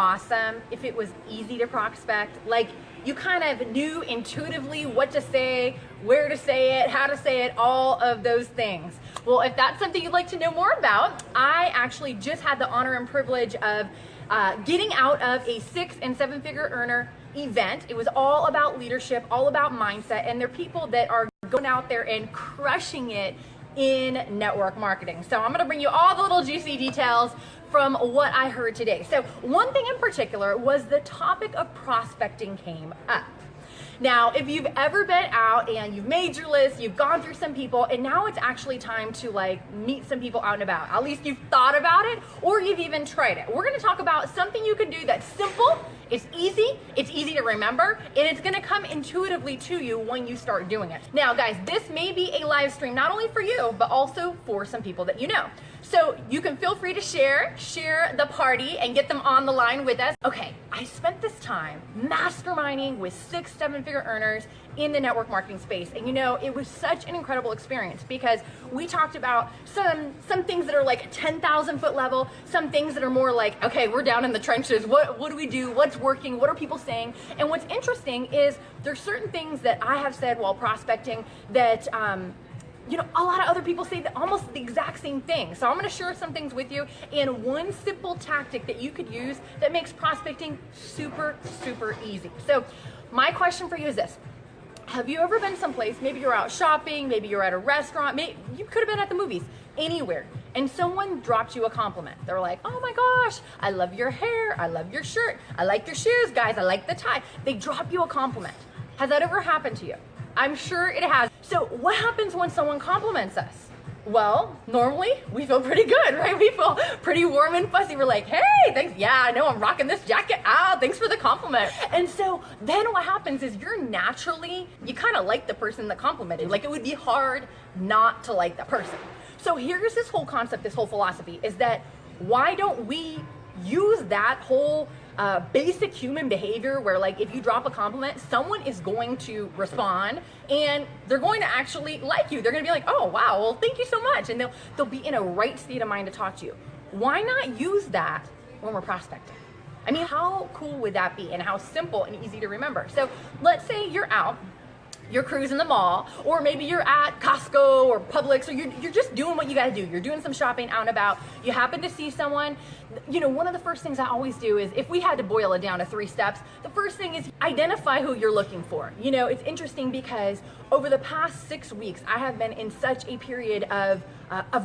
awesome if it was easy to prospect? Like you kind of knew intuitively what to say, where to say it, how to say it, all of those things. Well, if that's something you'd like to know more about, I actually just had the honor and privilege of getting out of a 6- and 7-figure earner event. It was all about leadership, all about mindset, and they're people that are going out there and crushing it in network marketing. So I'm going to bring you all the little juicy details from what I heard today. So one thing in particular was the topic of prospecting came up. Now, if you've ever been out and you've made your list, you've gone through some people, and now it's actually time to like meet some people out and about. At least you've thought about it, or you've even tried it. We're going to talk about something you can do that's simple, it's easy to remember, and it's going to come intuitively to you when you start doing it. Now, guys, this may be a live stream not only for you, but also for some people that you know. So you can feel free to share the party and get them on the line with us. Okay, I spent this time masterminding with 6- and 7-figure earners in the network marketing space. And you know, it was such an incredible experience because we talked about some things that are like 10,000 foot level, some things that are more like, okay, we're down in the trenches. What do we do? What's working? What are people saying? And what's interesting is there's certain things that I have said while prospecting that, you know, a lot of other people say that almost the exact same thing. So I'm going to share some things with you and one simple tactic that you could use that makes prospecting super, super easy. So my question for you is this. Have you ever been someplace, maybe you're out shopping, maybe you're at a restaurant, maybe you could have been at the movies, anywhere, and someone dropped you a compliment. They're like, oh my gosh, I love your hair, I love your shirt, I like your shoes, guys, I like the tie. They drop you a compliment. Has that ever happened to you? I'm sure it has. So what happens when someone compliments us? Well, normally we feel pretty good, right? We feel pretty warm and fuzzy. We're like, hey, thanks. Yeah, I know I'm rocking this jacket. Ah, thanks for the compliment. And so then what happens is you kind of like the person that complimented. Like it would be hard not to like that person. So here's this whole concept, this whole philosophy is that why don't we use that whole basic human behavior where like if you drop a compliment, someone is going to respond and they're going to actually like you. They're going to be like, oh wow, well thank you so much, and they'll be in a right state of mind to talk to you. Why not use that when we're prospecting? I mean, how cool would that be, and how simple and easy to remember? So let's say you're out, you're cruising the mall, or maybe you're at Costco or Publix, or you're just doing what you gotta do. You're doing some shopping out and about. You happen to see someone. You know, one of the first things I always do is, if we had to boil it down to 3 steps, the first thing is identify who you're looking for. You know, it's interesting because over the past 6 weeks, I have been in such a period of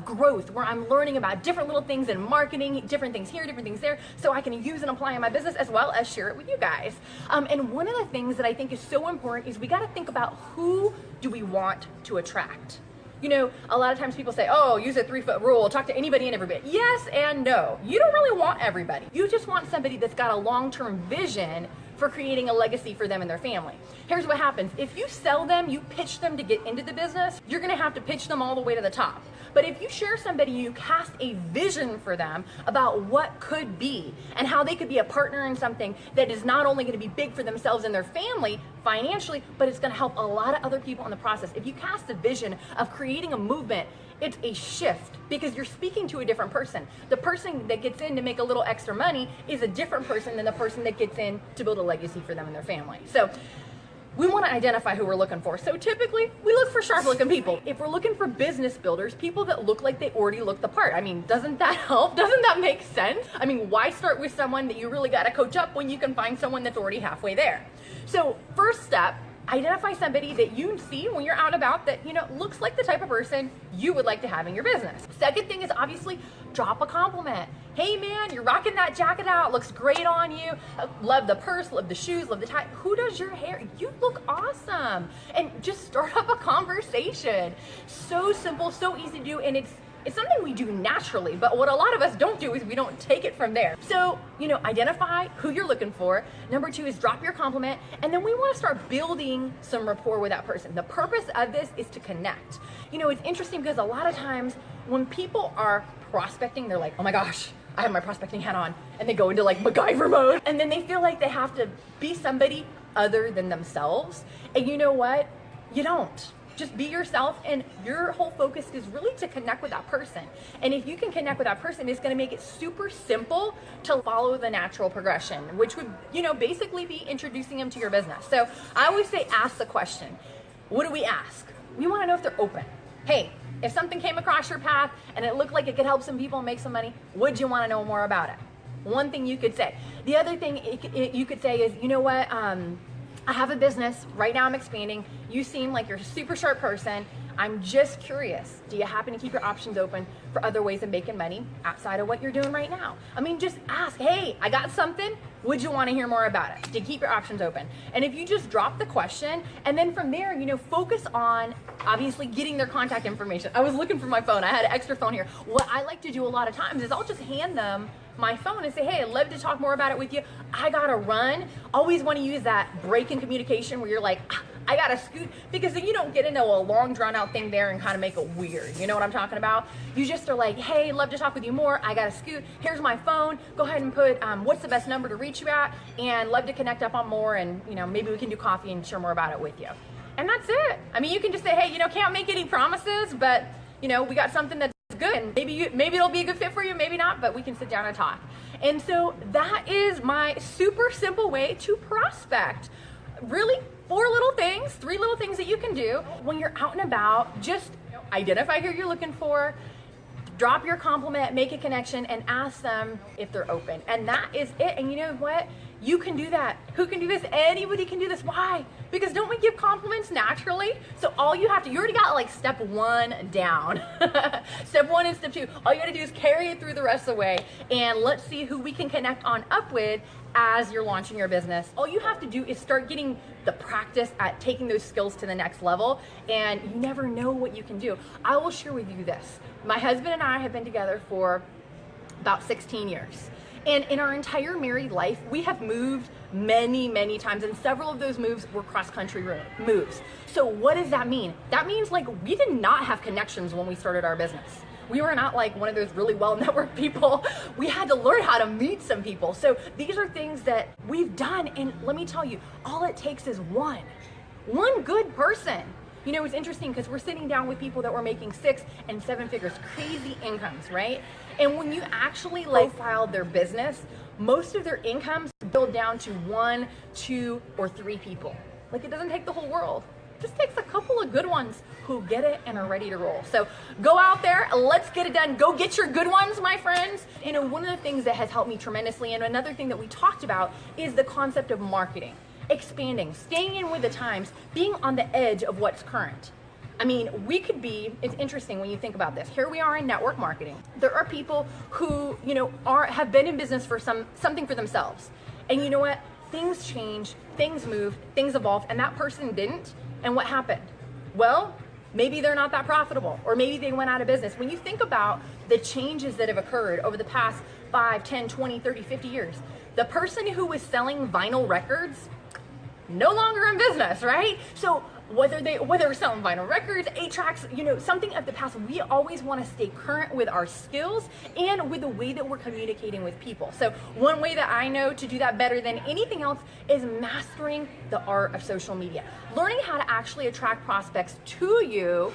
growth where I'm learning about different little things in marketing, different things here, different things there, so I can use and apply in my business as well as share it with you guys. And one of the things that I think is so important is we got to think about who do we want to attract. You know, a lot of times people say, oh, use a 3-foot rule, talk to anybody and everybody. Yes and no. You don't really want everybody. You just want somebody that's got a long-term vision for creating a legacy for them and their family. Here's what happens. If you sell them, you pitch them to get into the business, you're gonna have to pitch them all the way to the top. But if you share somebody, you cast a vision for them about what could be and how they could be a partner in something that is not only gonna be big for themselves and their family financially, but it's gonna help a lot of other people in the process. If you cast a vision of creating a movement, it's a shift because you're speaking to a different person. The person that gets in to make a little extra money is a different person than the person that gets in to build a legacy for them and their family. So we want to identify who we're looking for. So typically we look for sharp looking people. If we're looking for business builders, people that look like they already look the part. I mean, doesn't that help? Doesn't that make sense? I mean, why start with someone that you really got to coach up when you can find someone that's already halfway there? So first step, identify somebody that you see when you're out and about that, you know, looks like the type of person you would like to have in your business. Second thing is obviously drop a compliment. Hey man, you're rocking that jacket out, looks great on you. Love the purse, love the shoes, love the tie. Who does your hair? You look awesome. And just start up a conversation. So simple, so easy to do, and it's something we do naturally, but what a lot of us don't do is we don't take it from there. So, you know, identify who you're looking for. Number 2 is drop your compliment, and then we want to start building some rapport with that person. The purpose of this is to connect. You know, it's interesting because a lot of times when people are prospecting, they're like, oh my gosh, I have my prospecting hat on, and they go into like MacGyver mode, and then they feel like they have to be somebody other than themselves. And you know what? You don't. just be yourself, and your whole focus is really to connect with that person. And if you can connect with that person, it's going to make it super simple to follow the natural progression, which would, basically be introducing them to your business. So I always say, ask the question. What do we ask? We want to know if they're open. Hey, if something came across your path and it looked like it could help some people and make some money, would you want to know more about it? One thing you could say. The other thing you could say is, you know what, I have a business. Right now I'm expanding. You seem like you're a super sharp person. I'm just curious. Do you happen to keep your options open for other ways of making money outside of what you're doing right now? I mean, just ask, hey, I got something. Would you want to hear more about it? To keep your options open. And if you just drop the question, and then from there, focus on obviously getting their contact information. I was looking for my phone. I had an extra phone here. What I like to do a lot of times is I'll just hand them my phone and say, hey, I'd love to talk more about it with you. I gotta run. Always want to use that break in communication where you're like, I gotta scoot, because then you don't get into a long drawn out thing there and kind of make it weird. You know what I'm talking about? You just are like, hey, love to talk with you more. I gotta scoot. Here's my phone. Go ahead and put what's the best number to reach you at, and love to connect up on more, and maybe we can do coffee and share more about it with you. And that's it. I mean, you can just say, hey, can't make any promises, but we got something that's good, and maybe it'll be a good fit for you, maybe not, but we can sit down and talk. And so that is my super simple way to prospect. Really, 3 little things that you can do when you're out and about. Just identify who you're looking for, drop your compliment, make a connection, and ask them if they're open. And that is it. And you know what? You can do that. Who can do this? Anybody can do this. Why? Because don't we give compliments naturally? So all you have to, you already got like step 1 down. Step 1 and step 2. All you got to do is carry it through the rest of the way. And let's see who we can connect on up with as you're launching your business. All you have to do is start getting the practice at taking those skills to the next level. And you never know what you can do. I will share with you this. My husband and I have been together for about 16 years. And in our entire married life, we have moved many, many times, and several of those moves were cross-country moves. So what does that mean? That means like we did not have connections when we started our business. We were not like one of those really well-networked people. We had to learn how to meet some people. So these are things that we've done, and let me tell you, all it takes is one good person. It's interesting because we're sitting down with people that were making 6 and 7 figures, crazy incomes, right? And when you actually profile their business, most of their incomes build down to 1, 2, or 3 people. Like, it doesn't take the whole world. It just takes a couple of good ones who get it and are ready to roll. So go out there, let's get it done. Go get your good ones, my friends. One of the things that has helped me tremendously, and another thing that we talked about, is the concept of marketing. Expanding, staying in with the times, being on the edge of what's current. I mean, it's interesting when you think about this. Here we are in network marketing. There are people who, have been in business for something for themselves. And you know what? Things change, things move, things evolve, and that person didn't. And what happened? Well, maybe they're not that profitable, or maybe they went out of business. When you think about the changes that have occurred over the past 5, 10, 20, 30, 50 years, the person who was selling vinyl records, no longer in business, right? So whether we're selling vinyl records, 8-tracks, something of the past, we always want to stay current with our skills and with the way that we're communicating with people. So one way that I know to do that better than anything else is mastering the art of social media. Learning how to actually attract prospects to you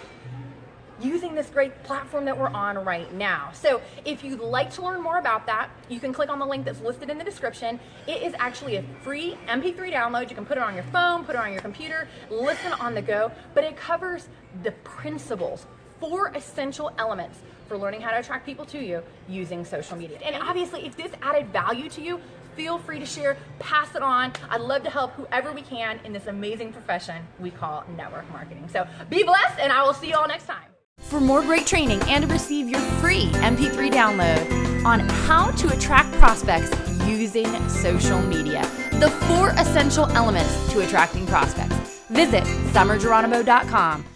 using this great platform that we're on right now. So if you'd like to learn more about that, you can click on the link that's listed in the description. It is actually a free MP3 download. You can put it on your phone, put it on your computer, listen on the go, but it covers the principles, 4 essential elements for learning how to attract people to you using social media. And obviously, if this added value to you, feel free to share, pass it on. I'd love to help whoever we can in this amazing profession we call network marketing. So be blessed, and I will see you all next time. For more great training and to receive your free MP3 download on how to attract prospects using social media, the 4 essential elements to attracting prospects, visit summerjeronimo.com.